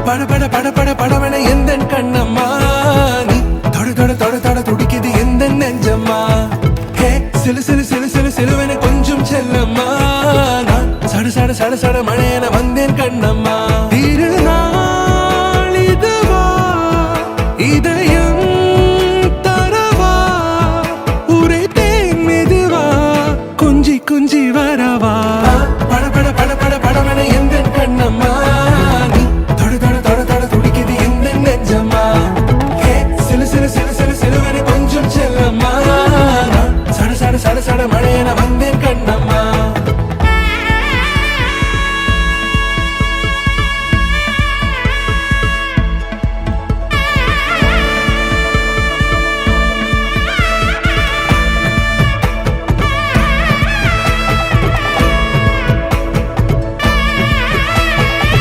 பட பட பட பட படவன எந்த கண்ணம்மா நீ தொட தொட தொட தொட துடிக்குது எந்த நெஞ்சம்மா ஹே சிலு சிலு சிலு சிலு சிலுவன கொஞ்சம் செல்லம்மா நான் சட சட சட சட மழையன